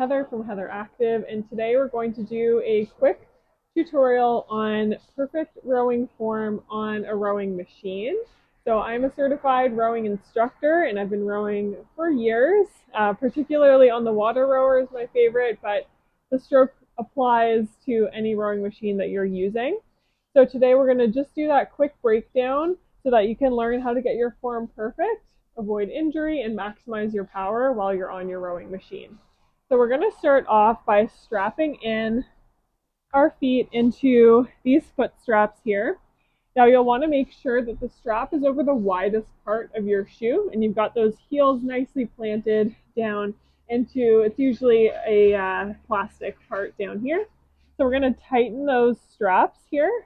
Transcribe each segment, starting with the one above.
Heather from Heather Active, and today we're going to do a quick tutorial on perfect rowing form on a rowing machine. So I'm a certified rowing instructor and I've been rowing for years, particularly on the water rower is my favorite, but the stroke applies to any rowing machine that you're using. So today we're going to just do that quick breakdown so that you can learn how to get your form perfect, avoid injury, and maximize your power while you're on your rowing machine. So we're going to start off by strapping in our feet into these foot straps here. Now you'll want to make sure that the strap is over the widest part of your shoe and you've got those heels nicely planted down into, it's usually a plastic part down here. So we're going to tighten those straps here.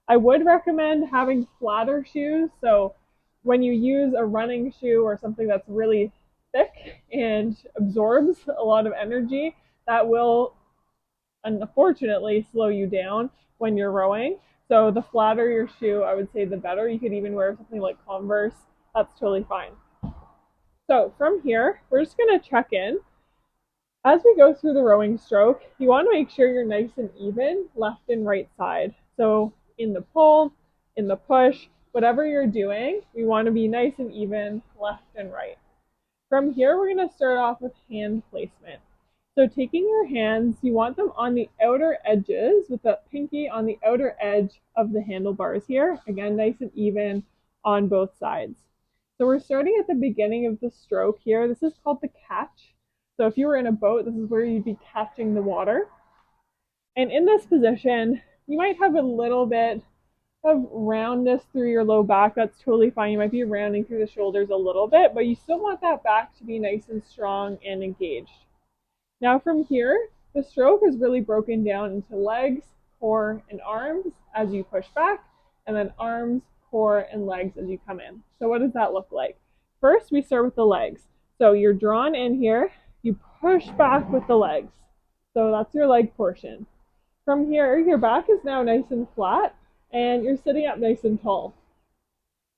I would recommend having flatter shoes. So when you use a running shoe or something that's really thick and absorbs a lot of energy, that will unfortunately slow you down when you're rowing. So the flatter your shoe, I would say the better. You could even wear something like Converse. That's totally fine. So from here, we're just going to check in. As we go through the rowing stroke, you want to make sure you're nice and even left and right side. So in the pull, in the push, whatever you're doing, we want to be nice and even left and right. From here, we're going to start off with hand placement. So taking your hands, you want them on the outer edges with the pinky on the outer edge of the handlebars here. Again, nice and even on both sides. So we're starting at the beginning of the stroke here. This is called the catch. So if you were in a boat, this is where you'd be catching the water. And in this position, you might have a little bit of roundness through your low back. That's totally fine. You might be rounding through the shoulders a little bit, but you still want that back to be nice and strong and engaged. Now from here, the stroke is really broken down into legs, core, and arms as you push back, and then arms, core, and legs as you come in. So what does that look like? First, we start with the legs. So you're drawn in here, you push back with the legs. So that's your leg portion. From here, your back is now nice and flat, and you're sitting up nice and tall.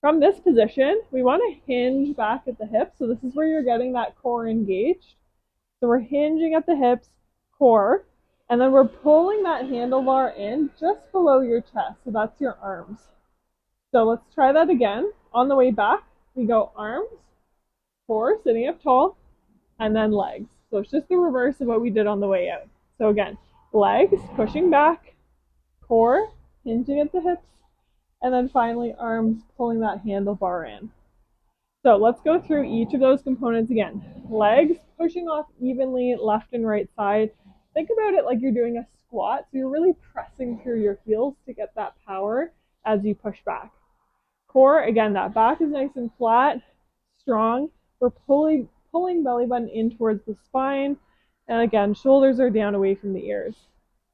From this position, we want to hinge back at the hips. So this is where you're getting that core engaged. So we're hinging at the hips, core, and then we're pulling that handlebar in just below your chest. So that's your arms. So let's try that again. On the way back, we go arms, core, sitting up tall, and then legs. So it's just the reverse of what we did on the way out. So again, legs, pushing back, core, hinging at the hips, and then finally arms, pulling that handlebar in. So let's go through each of those components again. Legs, pushing off evenly left and right side. Think about it like you're doing a squat. So you're really pressing through your heels to get that power as you push back. Core, again, that back is nice and flat, strong. We're pulling belly button in towards the spine. And again, shoulders are down away from the ears.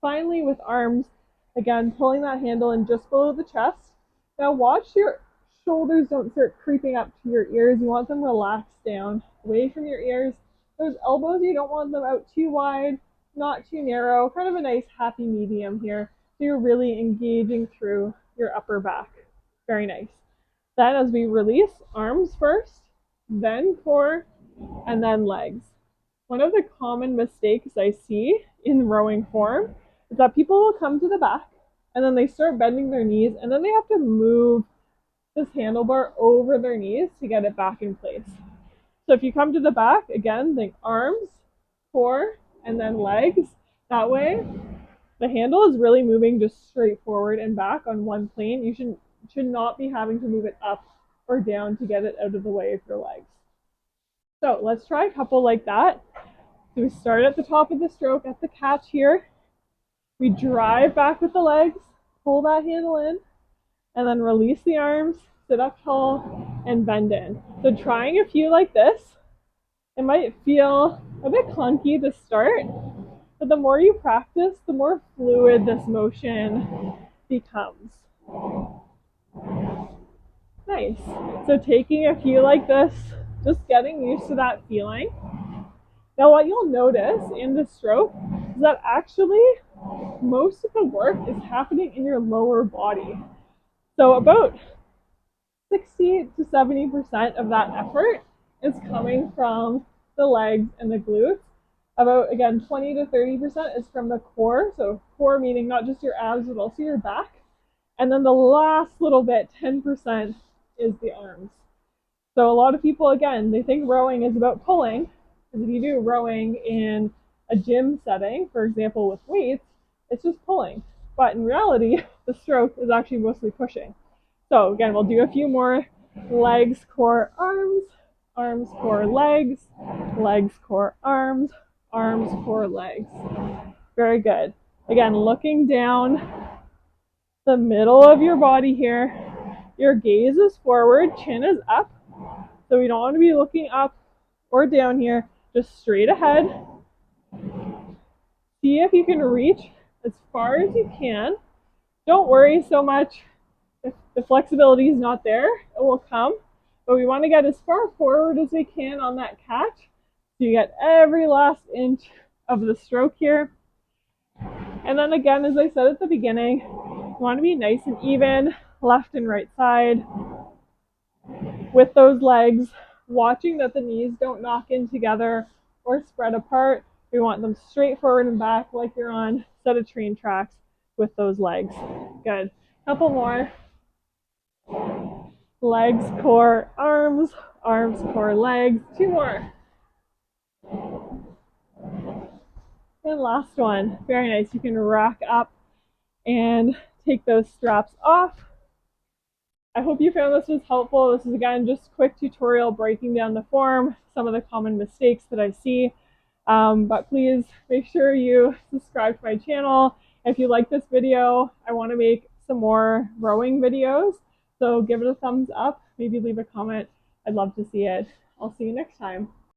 Finally, with arms, again, pulling that handle in just below the chest. Now watch your shoulders don't start creeping up to your ears. You want them relaxed down, away from your ears. Those elbows, you don't want them out too wide, not too narrow, kind of a nice happy medium here. So you're really engaging through your upper back. Very nice. Then as we release, arms first, then core, and then legs. One of the common mistakes I see in rowing form is that people will come to the back and then they start bending their knees and then they have to move this handlebar over their knees to get it back in place. So if you come to the back, again, think arms, core, and then legs. That way, the handle is really moving just straight forward and back on one plane. You should not be having to move it up or down to get it out of the way of your legs. So let's try a couple like that. So we start at the top of the stroke at the catch here. We drive back with the legs, pull that handle in, and then release the arms, sit up tall, and bend in. So trying a few like this, it might feel a bit clunky to start, but the more you practice, the more fluid this motion becomes. Nice. So taking a few like this, just getting used to that feeling. Now what you'll notice in the stroke is that actually most of the work is happening in your lower body. So about 60 to 70% of that effort is coming from the legs and the glutes. About, again, 20 to 30% is from the core. So core meaning not just your abs, but also your back. And then the last little bit, 10%, is the arms. So a lot of people, again, they think rowing is about pulling, because if you do rowing in a gym setting, for example, with weights, it's just pulling. But in reality, the stroke is actually mostly pushing. So again, we'll do a few more. Legs, core, arms, arms, core, legs, legs, core, arms, arms, core, legs. Very good. Again, looking down the middle of your body here. Your gaze is forward, chin is up. So we don't want to be looking up or down here, just straight ahead. See if you can reach as far as you can. Don't worry so much if the flexibility is not there, it will come. But we want to get as far forward as we can on that catch. So you get every last inch of the stroke here. And then again, as I said at the beginning, you want to be nice and even, left and right side. With those legs, watching that the knees don't knock in together or spread apart. We want them straight forward and back like you're on a set of train tracks with those legs. Good. Couple more. Legs, core, arms, arms, core, legs. Two more. And last one. Very nice. You can rack up and take those straps off. I hope you found this was helpful. This is, again, just a quick tutorial breaking down the form, some of the common mistakes that I see. But please make sure you subscribe to my channel. If you like this video, I want to make some more rowing videos. So give it a thumbs up, maybe leave a comment. I'd love to see it. I'll see you next time.